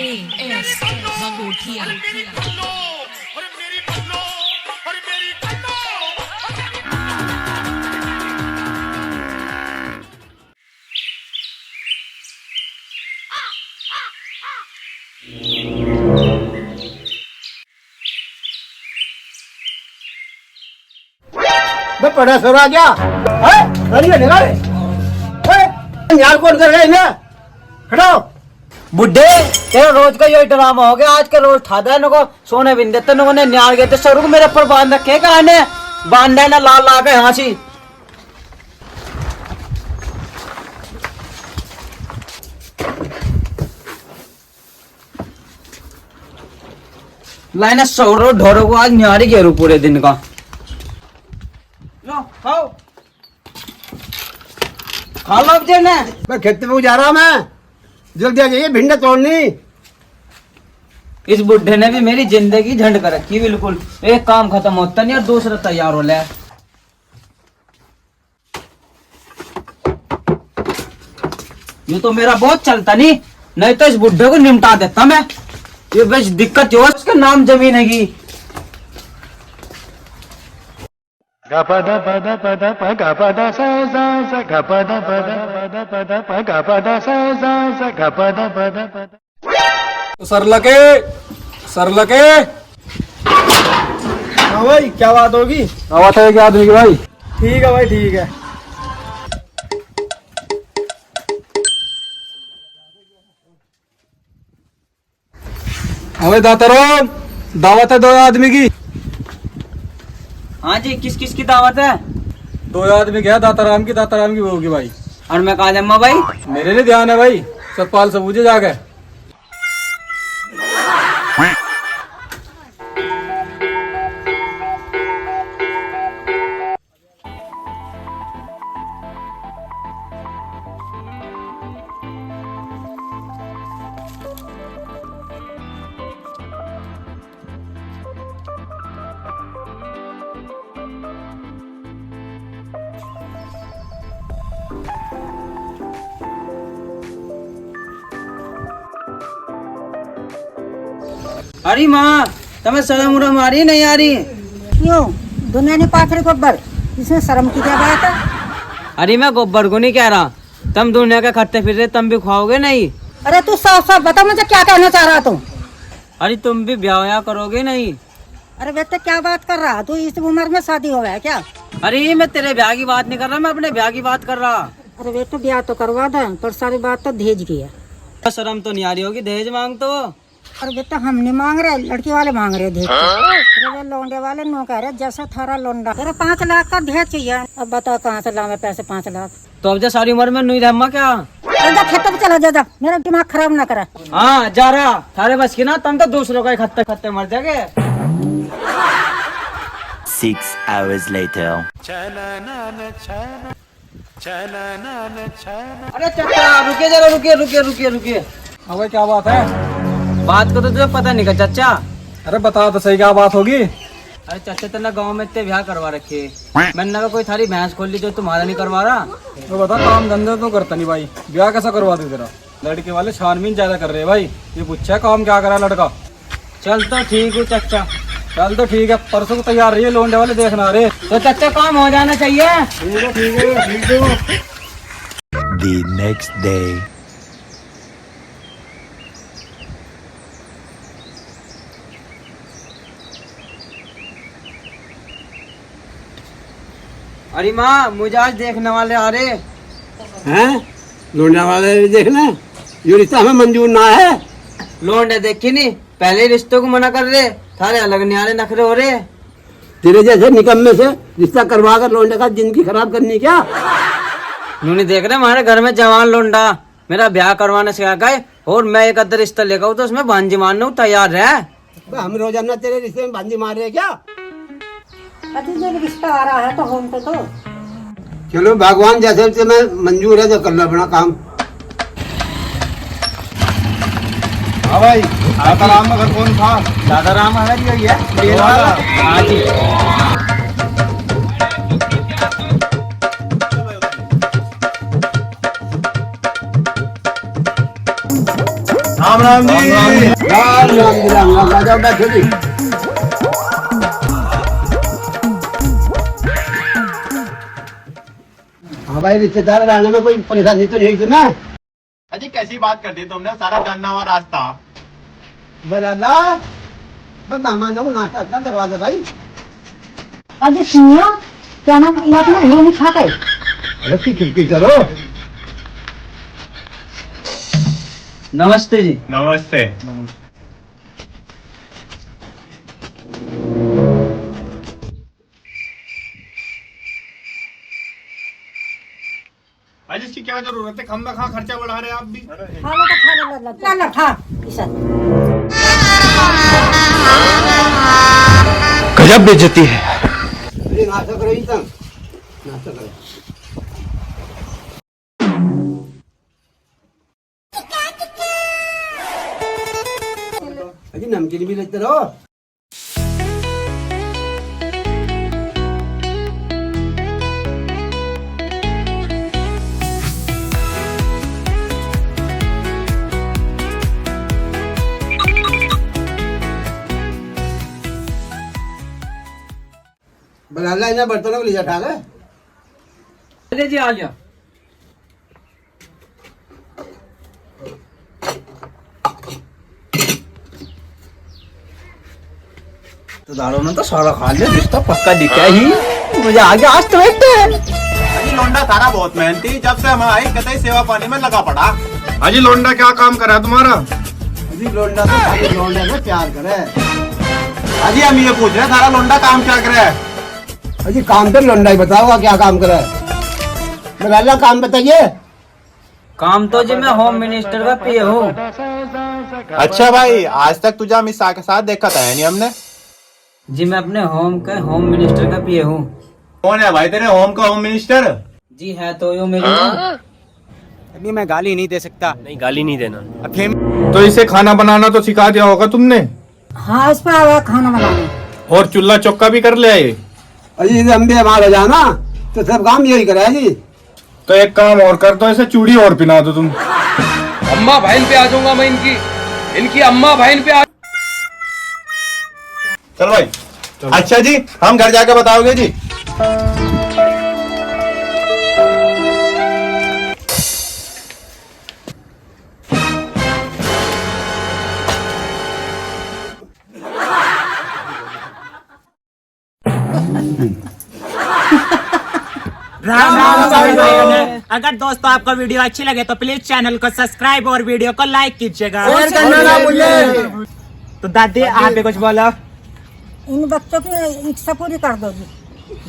AS Mangotia. मैं पढ़ा सरा क्या है गाड़ी निकाल है यार कौन कर रहा है ना खड़ो बुड्ढे तेरा रोज का यही ड्रामा हो गया। आज का रोज ठादा है को सोने भी नहीं देते ने न्याल गए थे सरू को मेरे ऊपर बांध रखे कहने बांधा ना लाल ला के हाँसी लाइना सौरो ढोरो को आज न्यारी घेरू पूरे दिन का लो खाओ खा लो अब ने मैं खेत पे जा रहा मैं जल्दी आ जाइए भिंडा तोड़नी। इस बुड्ढे ने भी मेरी जिंदगी झंड कर रखी बिल्कुल। एक काम खत्म होता नहीं और दूसरा तैयार हो ले। ये तो मेरा बहुत चलता नहीं तो इस बुड्ढे को निपटा देता मैं। ये बस दिक्कत हो उसका नाम जमीन है की सरलके हाँ भाई क्या बात होगी? आवाज है क्या आदमी की भाई? ठीक है भाई ठीक है। हमें दाताराम दावत है 2 आदमी की। हाँ जी किस किस की दावत है? 2 आदमी क्या दाताराम की वो होगी भाई। और मैं कहा जम्मा भाई मेरे लिए ध्यान है भाई सतपाल से पूछे जाके। अरे माँ तुम्हें शर्म उरम आ रही नहीं आ रही? क्यों दुनिया ने पाखड़े गोबर इसमें शर्म की क्या बात है? अरे मैं गोबर को नहीं कह रहा तुम दुनिया के खट्टे फिर रहे तुम भी खाओगे नहीं? अरे तू साफ साफ बता मुझे क्या कहना चाह रहा तू? अरे तुम भी ब्याह करोगे नहीं? अरे बेटे क्या बात कर रहा तू? इस उम्र में शादी हो गया क्या? अरे मैं तेरे ब्याह की बात नहीं कर रहा मैं अपने ब्याह की बात कर रहा। अरे बेटे ब्याह तो करवा दे पर सारी बात तो दहेज की है। शर्म तो नहीं आ रही होगी दहेज मांग तो? अरे बेटा हम नहीं मांग रहे लड़की वाले मांग रहे दहेज। अरे वो लौंडे वाले नो कह रहे जैसा थारा लौंडा अरे 5 लाख का दहेज चाहिए। अब बता कहाँ से लावे पैसे 5 लाख? तो अब जा सारी उम्र में नहीं रहमा क्या? जा खेतों पे चला जा मेरा दिमाग खराब ना करा। हाँ जा रहा थारे बस की ना तुम तो दूसरों का खत्ते खत्ते मर जाओगे। 6 hours later. अरे चाचा रुकिए जरा रुकिए। हाँ भाई क्या बात है? बात को तो तुझे पता नहीं का चाचा। अरे बता तो सही क्या बात होगी? अरे चाचा तेना गांव में इतने ब्याह करवा रखे मैंने कहा कोई थारी भैंस खोल ली जो तुम्हारा नहीं करवा रहा। तो बता काम धंधा तो करता नहीं भाई ब्याह कैसा करवा दे तेरा? लड़के वाले छानबीन ज्यादा कर रहे हैं भाई। ये पूछा काम क्या करा लड़का? चल तो ठीक है चाचा। चल तो ठीक है परसों को तैयार रही है लोंडे वाले देखना। अरे तो चाचा काम हो जाना चाहिए। ठीक है। The next day. अरे माँ मुझे आज देखने वाले आ रहे हैं लोंडा वाले देखना ये रिश्ता हमें मंजूर ना है। लोंडे देखी नहीं पहले रिश्तों को मना कर रहे थारे अलग न्यारे नखरे हो रहे। तेरे जैसे निकम्मे से रिश्ता करवा कर लोंडे का जिंदगी खराब करनी क्या? नहीं देख रहे हमारे घर में जवान लोंडा मेरा ब्याह करवाने से आ गए और मैं एक अदर रिश्ता लेकर तो उसमें भांजी मारने को तैयार है। हम रोजाना तेरे रिश्ते में भांजी मार रहे हैं क्या? अति जो रिश्ता आ रहा है तो होम पे तो चलो भगवान जैसे तुम्हें मंजूर है तो कर लो अपना काम। हाँ भाई दाताराम में घर कौन था? दादाराम हमारी है हाँ जी। हाँ राम राम जी। राम राम आ जाओ बैठो जी। हाँ भाई रिश्तेदार आने में कोई परेशानी तो नहीं ना? अजी कैसी बात कर दी तुमने, सारा जानना हुआ रास्ता। बराला बस सामान को नाश्ता अपना करवा दे भाई। अरे सुनियो क्या नाम अपना ये नहीं खाता है। अरे खिड़की करो। नमस्ते जी। नमस्ते। अजी इसकी क्या जरूरत है, खम्बा खा खर्चा बढ़ा रहे आप भी। खा लो तो खा लो ला खा इसे। गजब बेइज्जती है। अरे नाश्ता करो ही तक नाश्ता करो। अजी नमकीन भी लेते रहो। बनाला इन्हें बर्तनों को ले जा ठाक है। अरे जी आ गया। तो दारों ने तो सारा खा लिया, रिश्ता पक्का दिखा ही। मुझे आ गया आज तो बैठते हैं। अजी लोंडा तारा बहुत मेहनती, जब से हम आई कतई सेवा पानी में लगा पड़ा। अजी लोंडा क्या काम करा तुम्हारा? अजी लोंडा तो खाली लोंडे में प्यार करे। अजी हम ये पूछ रहे हैं, तारा लोंडा काम क्या करे? अजी काम तो लोंडा ही बताओगा क्या काम करे। बनाला काम बताइए। काम तो जी मैं होम मिनिस्टर का पीए हूँ। अच्छा भाई, आज तक तुझे अमित के साथ देखा था नहीं हमने। जी मैं अपने होम मिनिस्टर का पीए हूँ। कौन है भाई तेरे होम का होम मिनिस्टर? जी है तो यो मेरी। नहीं मैं गाली नहीं दे सकता। नहीं गाली नहीं देना। तो इसे खाना बनाना तो सिखा दिया होगा तुमने, हाँ इस पर आवा खाना बनाने। और चूल्हा चौका भी कर ले आए। अजी हम भी हमारा जाना तो सब काम यही करे जी। तो एक काम और कर दो, इसे चूड़ी और पिला दो तुम। अम्मा बहन पे आ जाऊंगा मैं, इनकी अम्मा बहन पे आ। चलो भाई। अच्छा जी, हम घर जाके बताओगे जी। अगर दोस्तों आपको वीडियो अच्छी लगे तो प्लीज चैनल को सब्सक्राइब और वीडियो को लाइक कीजिएगा। तो दादी आप भी कुछ बोलो। इन बच्चों की इच्छा पूरी कर दो जी।